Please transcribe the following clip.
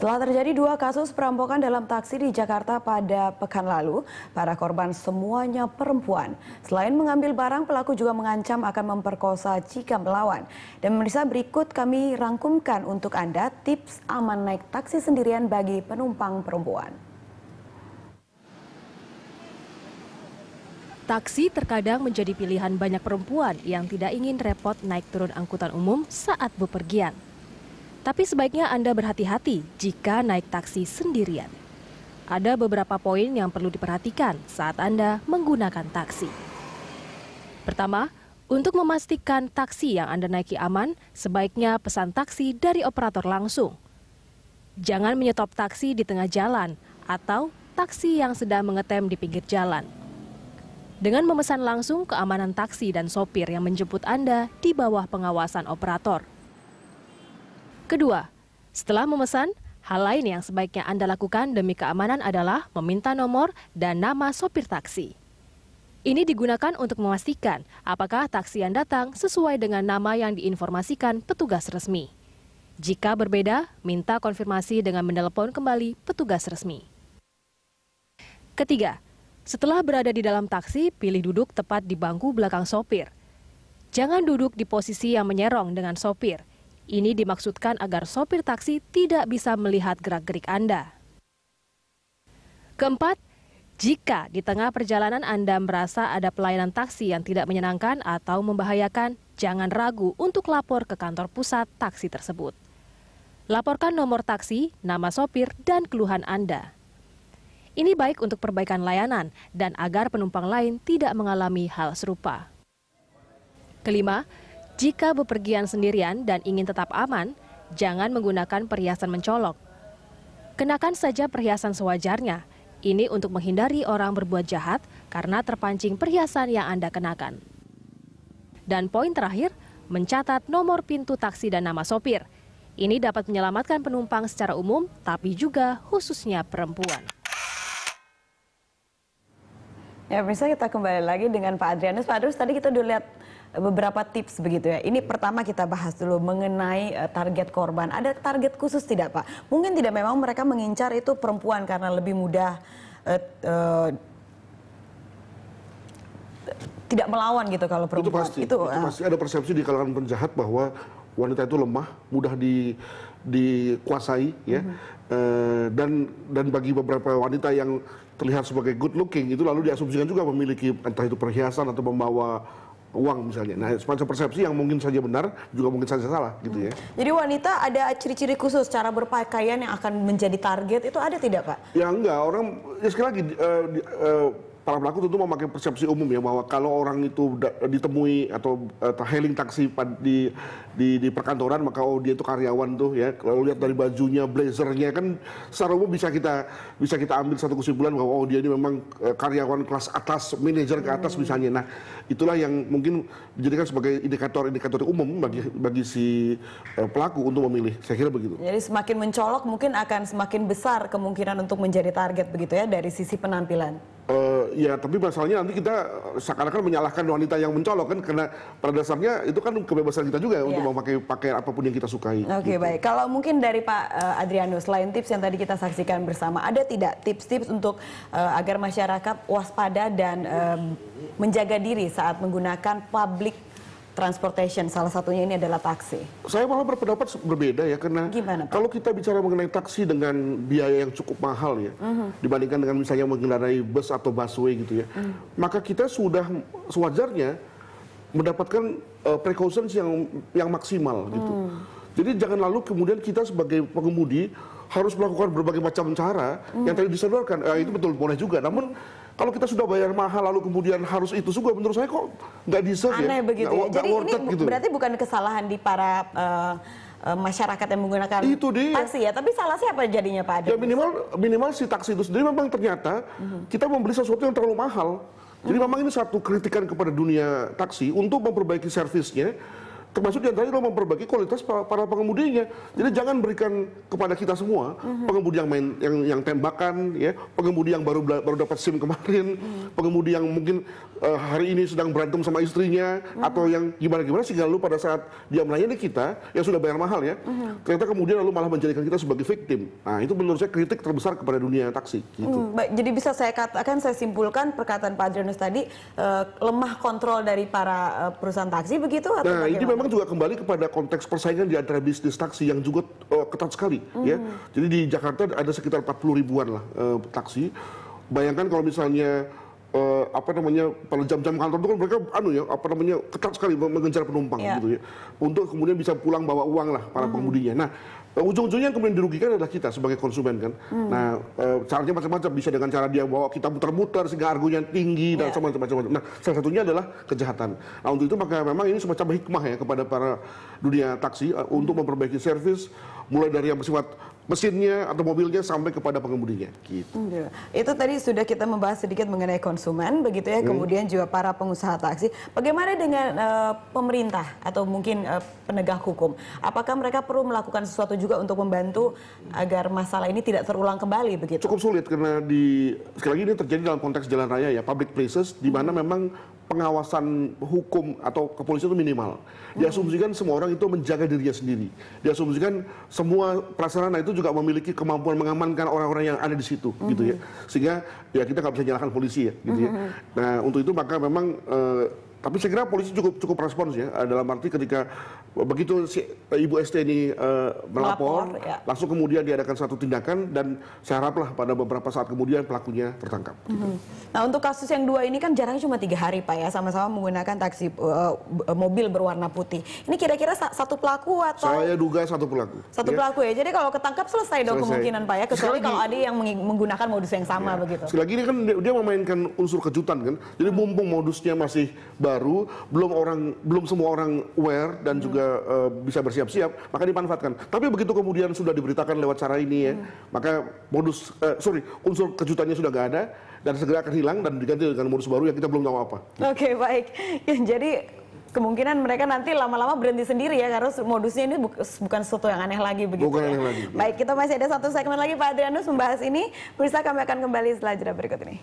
Setelah terjadi dua kasus perampokan dalam taksi di Jakarta pada pekan lalu, para korban semuanya perempuan. Selain mengambil barang, pelaku juga mengancam akan memperkosa jika melawan. Dan pemirsa, berikut kami rangkumkan untuk Anda tips aman naik taksi sendirian bagi penumpang perempuan. Taksi terkadang menjadi pilihan banyak perempuan yang tidak ingin repot naik turun angkutan umum saat bepergian. Tapi sebaiknya Anda berhati-hati jika naik taksi sendirian. Ada beberapa poin yang perlu diperhatikan saat Anda menggunakan taksi. Pertama, untuk memastikan taksi yang Anda naiki aman, sebaiknya pesan taksi dari operator langsung. Jangan menyetop taksi di tengah jalan atau taksi yang sedang mengetem di pinggir jalan. Dengan memesan langsung, keamanan taksi dan sopir yang menjemput Anda di bawah pengawasan operator. Kedua, setelah memesan, hal lain yang sebaiknya Anda lakukan demi keamanan adalah meminta nomor dan nama sopir taksi. Ini digunakan untuk memastikan apakah taksi yang datang sesuai dengan nama yang diinformasikan petugas resmi. Jika berbeda, minta konfirmasi dengan menelpon kembali petugas resmi. Ketiga, setelah berada di dalam taksi, pilih duduk tepat di bangku belakang sopir. Jangan duduk di posisi yang menyerong dengan sopir. Ini dimaksudkan agar sopir taksi tidak bisa melihat gerak-gerik Anda. Keempat, jika di tengah perjalanan Anda merasa ada pelayanan taksi yang tidak menyenangkan atau membahayakan, jangan ragu untuk lapor ke kantor pusat taksi tersebut. Laporkan nomor taksi, nama sopir, dan keluhan Anda. Ini baik untuk perbaikan layanan dan agar penumpang lain tidak mengalami hal serupa. Kelima, jika bepergian sendirian dan ingin tetap aman, jangan menggunakan perhiasan mencolok. Kenakan saja perhiasan sewajarnya. Ini untuk menghindari orang berbuat jahat karena terpancing perhiasan yang Anda kenakan. Dan poin terakhir, mencatat nomor pintu taksi dan nama sopir. Ini dapat menyelamatkan penumpang secara umum, tapi juga khususnya perempuan. Ya, pemirsa, kita kembali lagi dengan Pak Adrianus. Pak Adrianus, tadi kita udah lihat beberapa tips begitu ya. Ini pertama kita bahas dulu mengenai target korban. Ada target khusus tidak, Pak? Mungkin tidak, memang mereka mengincar itu perempuan karena lebih mudah tidak melawan gitu kalau perempuan. Itu pasti ada persepsi di kalangan penjahat bahwa wanita itu lemah, mudah dikuasai ya. Dan bagi beberapa wanita yang terlihat sebagai good looking itu lalu diasumsikan juga memiliki entah itu perhiasan atau membawa uang misalnya. Nah, semacam persepsi yang mungkin saja benar, juga mungkin saja salah gitu ya. Jadi wanita ada ciri-ciri khusus cara berpakaian yang akan menjadi target itu ada tidak, Pak? Ya enggak, orang ya sekali lagi para pelaku tentu memakai persepsi umum ya bahwa kalau orang itu ditemui atau hailing taksi di perkantoran maka dia itu karyawan tuh ya. Kalau lihat dari bajunya, blazernya kan secara umum bisa kita ambil satu kesimpulan bahwa dia ini memang karyawan kelas atas, manajer ke atas misalnya. Nah, itulah yang mungkin dijadikan sebagai indikator umum bagi si pelaku untuk memilih. Saya kira begitu. Jadi semakin mencolok mungkin akan semakin besar kemungkinan untuk menjadi target begitu ya dari sisi penampilan. Ya, tapi masalahnya nanti kita seakan-akan menyalahkan wanita yang mencolok kan, karena pada dasarnya itu kan kebebasan kita juga untuk memakai pakaian apapun yang kita sukai. Oke, baik. Kalau mungkin dari Pak Adrianus, selain tips yang tadi kita saksikan bersama, ada tidak tips-tips untuk agar masyarakat waspada dan menjaga diri saat menggunakan public transportation, salah satunya ini adalah taksi? Saya malah berpendapat berbeda ya, karena kalau kita bicara mengenai taksi dengan biaya yang cukup mahal ya, dibandingkan dengan misalnya mengendarai bus atau busway gitu ya, maka kita sudah sewajarnya mendapatkan precautions yang maksimal gitu. Jadi jangan lalu kemudian kita sebagai pengemudi harus melakukan berbagai macam cara yang tadi disodorkan. Itu betul boleh juga, namun kalau kita sudah bayar mahal lalu kemudian harus itu juga, menurut saya kok nggak deserve ya. Aneh begitu ya. Jadi ini gitu. Berarti bukan kesalahan di para masyarakat yang menggunakan taksi ya, tapi salah siapa jadinya, Pak Adrianus? Ya minimal si taksi itu sendiri memang ternyata kita membeli sesuatu yang terlalu mahal. Jadi memang ini satu kritikan kepada dunia taksi untuk memperbaiki servisnya. termasuk diantaranya adalah memperbaiki kualitas para pengemudinya. Jadi jangan berikan kepada kita semua pengemudi yang tembakan, ya, pengemudi yang baru dapat SIM kemarin, pengemudi yang mungkin hari ini sedang berantem sama istrinya, atau yang gimana sehingga lalu pada saat dia melayani kita yang sudah bayar mahal, ya, ternyata kemudian lalu malah menjadikan kita sebagai victim. Nah, itu menurut saya kritik terbesar kepada dunia taksi. Gitu. Baik, jadi bisa saya katakan, saya simpulkan perkataan Pak Adrianus tadi, lemah kontrol dari para perusahaan taksi begitu? Atau nah, ini memang juga kembali kepada konteks persaingan di antara bisnis taksi yang juga ketat sekali, ya. Jadi di Jakarta ada sekitar 40 ribuan lah taksi. Bayangkan kalau misalnya pada jam-jam kantor itu kan mereka ketat sekali mengejar penumpang, gitu ya. Untuk kemudian bisa pulang bawa uang lah para pengemudinya. Nah, ujung-ujungnya yang kemudian dirugikan adalah kita sebagai konsumen, kan. Nah, caranya macam-macam, bisa dengan cara dia bawa kita muter-muter sehingga argonya tinggi dan macam-macam. Nah, salah satunya adalah kejahatan. Nah, untuk itu maka memang ini semacam hikmah, ya, kepada para dunia taksi untuk memperbaiki servis mulai dari yang bersifat mesinnya atau mobilnya sampai kepada pengemudinya. Gitu. Itu tadi sudah kita membahas sedikit mengenai konsumen, begitu ya, kemudian juga para pengusaha taksi. Bagaimana dengan pemerintah atau mungkin penegak hukum? Apakah mereka perlu melakukan sesuatu juga untuk membantu agar masalah ini tidak terulang kembali, begitu? Cukup sulit karena sekali lagi ini terjadi dalam konteks jalan raya, ya, public places, di mana memang pengawasan hukum atau kepolisian itu minimal. Diasumsikan semua orang itu menjaga dirinya sendiri. Diasumsikan semua prasarana itu juga memiliki kemampuan mengamankan orang-orang yang ada di situ, gitu ya. Sehingga ya kita nggak bisa nyalahkan polisi, ya, gitu ya. Nah, untuk itu maka memang tapi saya kira polisi cukup respons, ya, dalam arti ketika begitu Ibu ST ini melapor, ya, langsung kemudian diadakan satu tindakan dan saya haraplah pada beberapa saat kemudian pelakunya tertangkap. Gitu. Nah, untuk kasus yang dua ini kan jaraknya cuma 3 hari, Pak, ya, sama-sama menggunakan taksi mobil berwarna putih. Ini kira-kira satu pelaku atau? Saya duga satu pelaku. Satu pelaku, ya. Jadi kalau ketangkap selesai dong kemungkinan, Pak, ya. Kecuali kalau ada yang menggunakan modus yang sama, begitu. Sekali lagi ini kan dia memainkan unsur kejutan, kan. Jadi mumpung modusnya masih baru, belum semua orang aware dan juga bisa bersiap-siap, maka dimanfaatkan. Tapi begitu kemudian sudah diberitakan lewat cara ini, ya, maka unsur kejutannya sudah nggak ada dan segera akan hilang dan diganti dengan modus baru yang kita belum tahu apa. Oke, baik. Ya, jadi kemungkinan mereka nanti lama-lama berhenti sendiri, ya, karena modusnya ini bukan sesuatu yang aneh lagi, begitu. Bukan ya. aneh lagi. Baik, kita masih ada satu segmen lagi, Pak Adrianus, membahas ini. Pemirsa, kami akan kembali setelah jeda berikut ini.